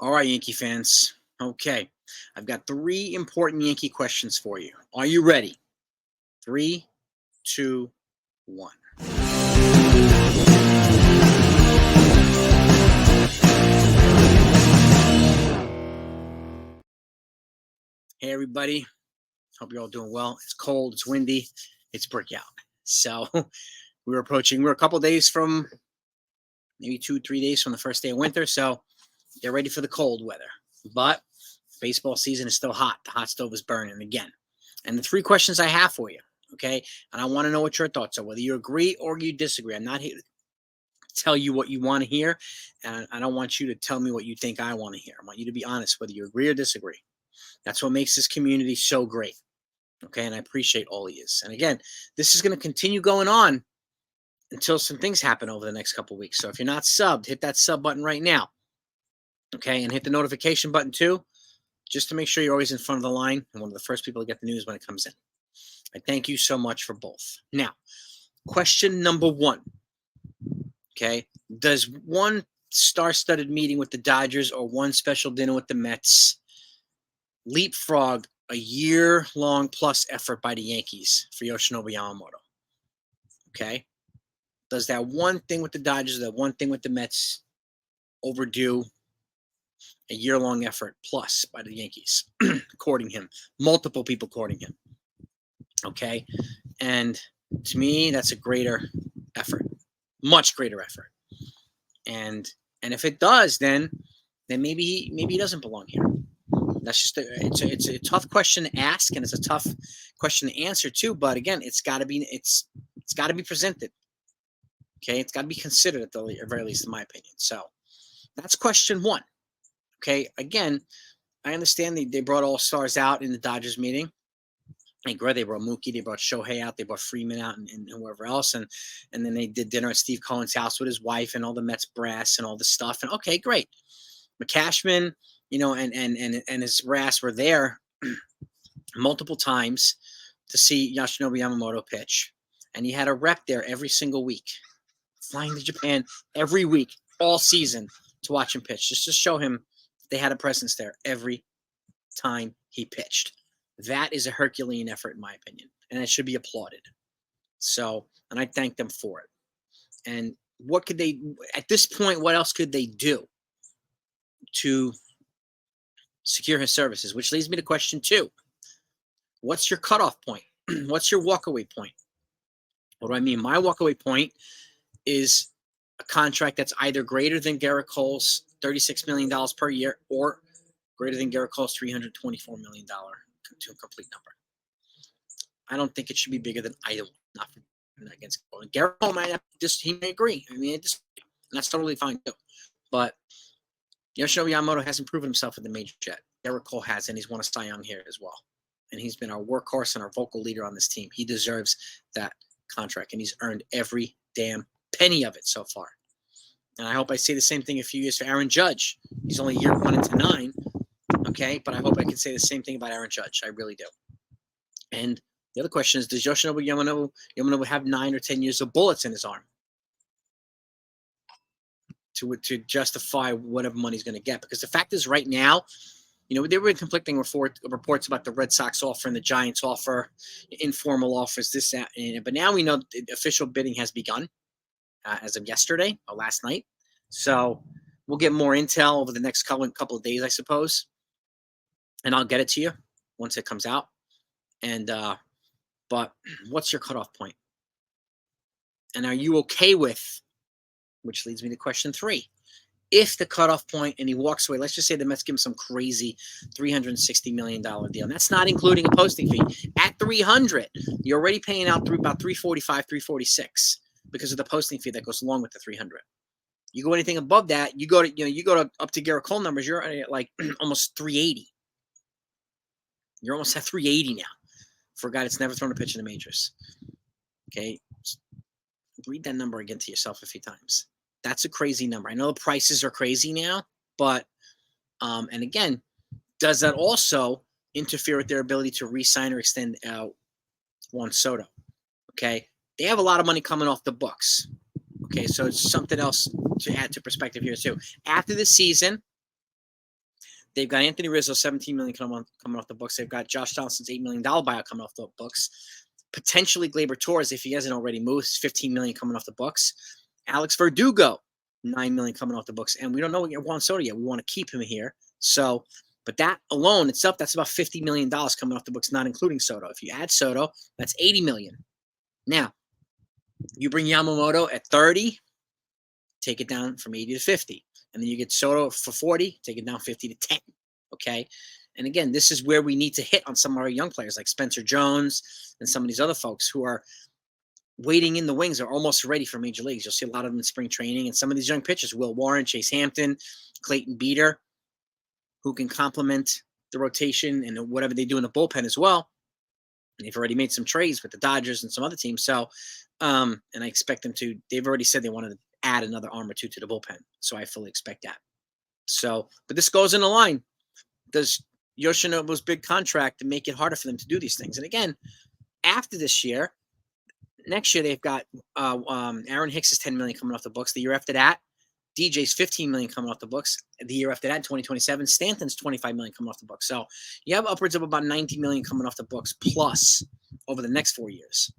All right, Yankee fans. Okay. I've got three important Yankee questions for you. Are you ready? Three, two, one. Hey, everybody. Hope you're all doing well. It's cold, it's windy, it's brick out. So we're a couple days from, maybe 2, 3 days from the first day of winter. So get ready for the cold weather. But baseball season is still hot. The hot stove is burning again. And the three questions I have for you, okay? And I want to know what your thoughts are, whether you agree or you disagree. I'm not here to tell you what you want to hear, and I don't want you to tell me what you think I want to hear. I want you to be honest, whether you agree or disagree. That's what makes this community so great, okay? And I appreciate all of you. And again, this is going to continue going on until some things happen over the next couple of weeks. So if you're not subbed, hit that sub button right now, okay? And hit the notification button too, just to make sure you're always in front of the line and one of the first people to get the news when it comes in. I thank you so much for both. Now, question number one, okay? Does one star-studded meeting with the Dodgers or one special dinner with the Mets leapfrog a year-long plus effort by the Yankees for Yoshinobu Yamamoto? Okay? Does that one thing with the Dodgers, that one thing with the Mets overdo a year-long effort plus by the Yankees courting him? Multiple people courting him. Okay? And to me, that's a greater effort. Much greater effort. And if it does, then maybe he doesn't belong here. That's just it's a tough question to ask, and it's a tough question to answer too. But again, it's got to be presented. Okay, it's got to be considered at the very least, in my opinion. So that's question one. Okay, again, I understand they brought all stars out in the Dodgers meeting. They brought Mookie, they brought Shohei out, they brought Freeman out, and whoever else, and then they did dinner at Steve Cohen's house with his wife and all the Mets brass and all this stuff. And okay, great. McCashman, and his brass were there multiple times to see Yoshinobu Yamamoto pitch, and he had a rep there every single week, flying to Japan every week, all season, to watch him pitch, just to show him they had a presence there every time he pitched. That is a Herculean effort, in my opinion, and it should be applauded. So, and I thank them for it. And what could they, at this point, what else could they do to secure his services? Which leads me to question two. What's your cutoff point? What's your walkaway point? What do I mean? My walkaway point is a contract that's either greater than Gerrit Cole's $36 million per year or greater than Gerrit Cole's $324 million to a complete number. I don't think it should be bigger than either one, not against Cole. And Gerrit Cole he may agree. I mean, and that's totally fine too. But Yoshinobu Yamamoto hasn't proven himself in the major yet. Gerrit Cole has, and he's won a Cy Young here as well. And he's been our workhorse and our vocal leader on this team. He deserves that contract, and he's earned every damn penny of it so far. And I hope I say the same thing a few years for Aaron Judge. He's only year 1 into 9, okay? But I hope I can say the same thing about Aaron Judge. I really do. And the other question is, does Yoshinobu Yamamoto have 9 or 10 years of bullets in his arm to justify whatever money he's going to get? Because the fact is, right now, there were conflicting reports about the Red Sox offer and the Giants offer, informal offers, this, that. But now we know the official bidding has begun as of yesterday or last night. So we'll get more intel over the next couple of days, I suppose. And I'll get it to you once it comes out. And but what's your cutoff point? And are you okay with, which leads me to question 3, if the cutoff point and he walks away, let's just say the Mets give him some crazy $360 million deal. And that's not including a posting fee. At $300, you're already paying out through about $345, $346 because of the posting fee that goes along with the $300. You go anything above that, you go to up to Gerrit Cole numbers, you're at like almost $380. You're almost at $380 now for a guy that's never thrown a pitch in the majors. Okay, read that number again to yourself a few times. That's a crazy number. I know the prices are crazy now, but and again, does that also interfere with their ability to re-sign or extend out Juan Soto? Okay, they have a lot of money coming off the books. Okay, so it's something else to add to perspective here too. After the season, They've got Anthony Rizzo, $17 million coming off the books. They've got Josh Donaldson's $8 million buyout coming off the books. Potentially Gleyber Torres, if he hasn't already moved, $15 million coming off the books. Alex Verdugo, $9 million coming off the books. And we don't know what Juan Soto yet. We want to keep him here. So, but that alone itself, that's about $50 million coming off the books, not including Soto. If you add Soto, that's $80 million. Now, you bring Yamamoto at 30, take it down from 80 to 50. And then you get Soto for 40, take it down 50 to 10. Okay. And again, this is where we need to hit on some of our young players like Spencer Jones and some of these other folks who are waiting in the wings, are almost ready for major leagues. You'll see a lot of them in spring training. And some of these young pitchers, Will Warren, Chase Hampton, Clayton Beater, who can complement the rotation and whatever they do in the bullpen as well. And they've already made some trades with the Dodgers and some other teams. So, and I expect them to, they've already said they wanted to add another arm or two to the bullpen. So I fully expect that. So, but this goes in the line. Does Yoshinobu's big contract to make it harder for them to do these things? And again, after this year, next year they've got Aaron Hicks is $10 million coming off the books. The year after that, DJ's $15 million coming off the books. The year after that, 2027, Stanton's $25 million coming off the books. So you have upwards of about $90 million coming off the books plus over the next 4 years.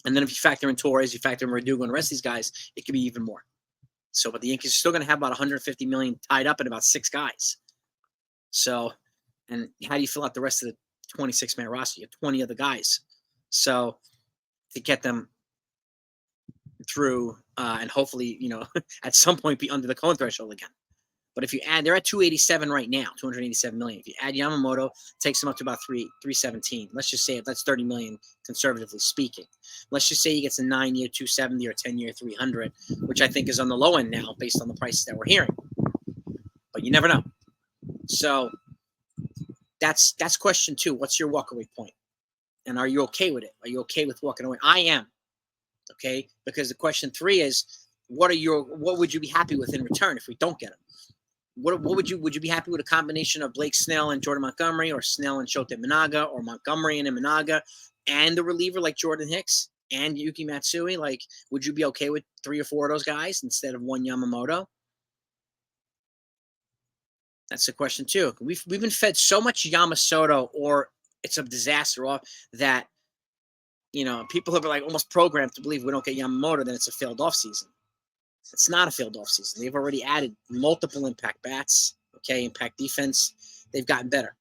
And then if you factor in Torres, you factor in Verdugo and the rest of these guys, it could be even more. So, but the Yankees are still going to have about $150 million tied up in about 6 guys. So, and how do you fill out the rest of the 26-man roster? You have 20 other guys. So to get them through and hopefully, at some point be under the Cohen threshold again. But if you add, they're at 287 right now, 287 million. If you add Yamamoto, it takes them up to about 317. Let's just say that's 30 million, conservatively speaking. Let's just say he gets a 9-year 270 or 10-year 300, which I think is on the low end now based on the prices that we're hearing. But you never know. So that's question 2. What's your walkaway point? And are you okay with it? Are you okay with walking away? I am. Okay, because the question 3 is, what would you be happy with in return if we don't get him? What would you be happy with a combination of Blake Snell and Jordan Montgomery, or Snell and Shota Imanaga, or Montgomery and Imanaga, and the reliever like Jordan Hicks and Yuki Matsui? Like, would you be okay with 3 or 4 of those guys instead of one Yamamoto? That's the question too. We've been fed so much Yamamoto, or it's a disaster off that people have been like almost programmed to believe we don't get Yamamoto, then it's a failed offseason. It's not a failed offseason. They've already added multiple impact bats, okay, impact defense. They've gotten better,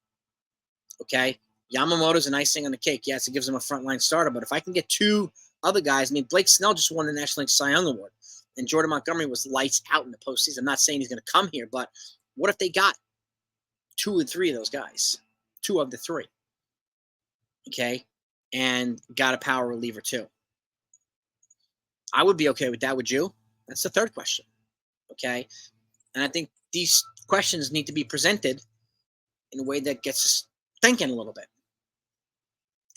okay? Yamamoto's an icing on the cake. Yes, it gives them a frontline starter, but if I can get 2 other guys, Blake Snell just won the National League Cy Young Award, and Jordan Montgomery was lights out in the postseason. I'm not saying he's going to come here, but what if they got 2 or 3 of those guys, 2 of the 3, okay, and got a power reliever too? I would be okay with that. Would you? That's the 3rd question, okay? And I think these questions need to be presented in a way that gets us thinking a little bit,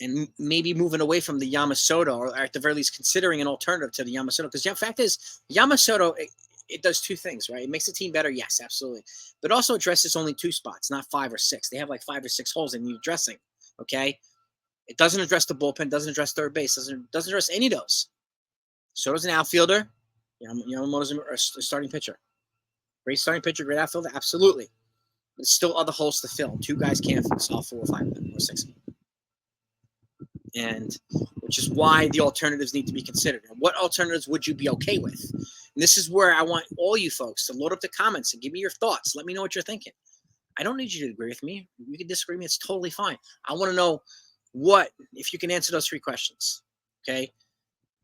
and maybe moving away from the Yamamoto, or at the very least considering an alternative to the Yamamoto. Because the fact is, Yamamoto, it does 2 things, right? It makes the team better, yes, absolutely, but also addresses only 2 spots, not 5 or 6. They have like 5 or 6 holes they need addressing, okay? It doesn't address the bullpen, doesn't address third base, doesn't address any of those. Soto's an outfielder. Yamamoto's a starting pitcher. Great starting pitcher, great outfielder, absolutely. There's still other holes to fill. 2 guys can't solve 4 or 5 of them, or 6 of them. And which is why the alternatives need to be considered. And what alternatives would you be okay with? And this is where I want all you folks to load up the comments and give me your thoughts. Let me know what you're thinking. I don't need you to agree with me. You can disagree with me. It's totally fine. I want to know if you can answer those 3 questions, okay?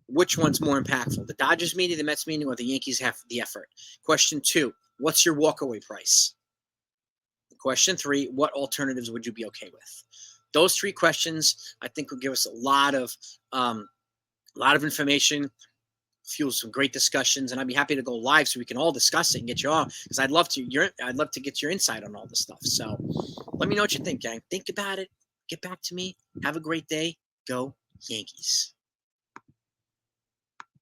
Which one's more impactful? The Dodgers meeting, the Mets meeting, or the Yankees have the effort? Question 2, what's your walkaway price? Question 3, what alternatives would you be okay with? Those 3 questions, I think, will give us a lot of information, fuel some great discussions, and I'd be happy to go live so we can all discuss it and get you on, because I'd love to get your insight on all this stuff. So let me know what you think, gang. Think about it. Get back to me. Have a great day. Go Yankees.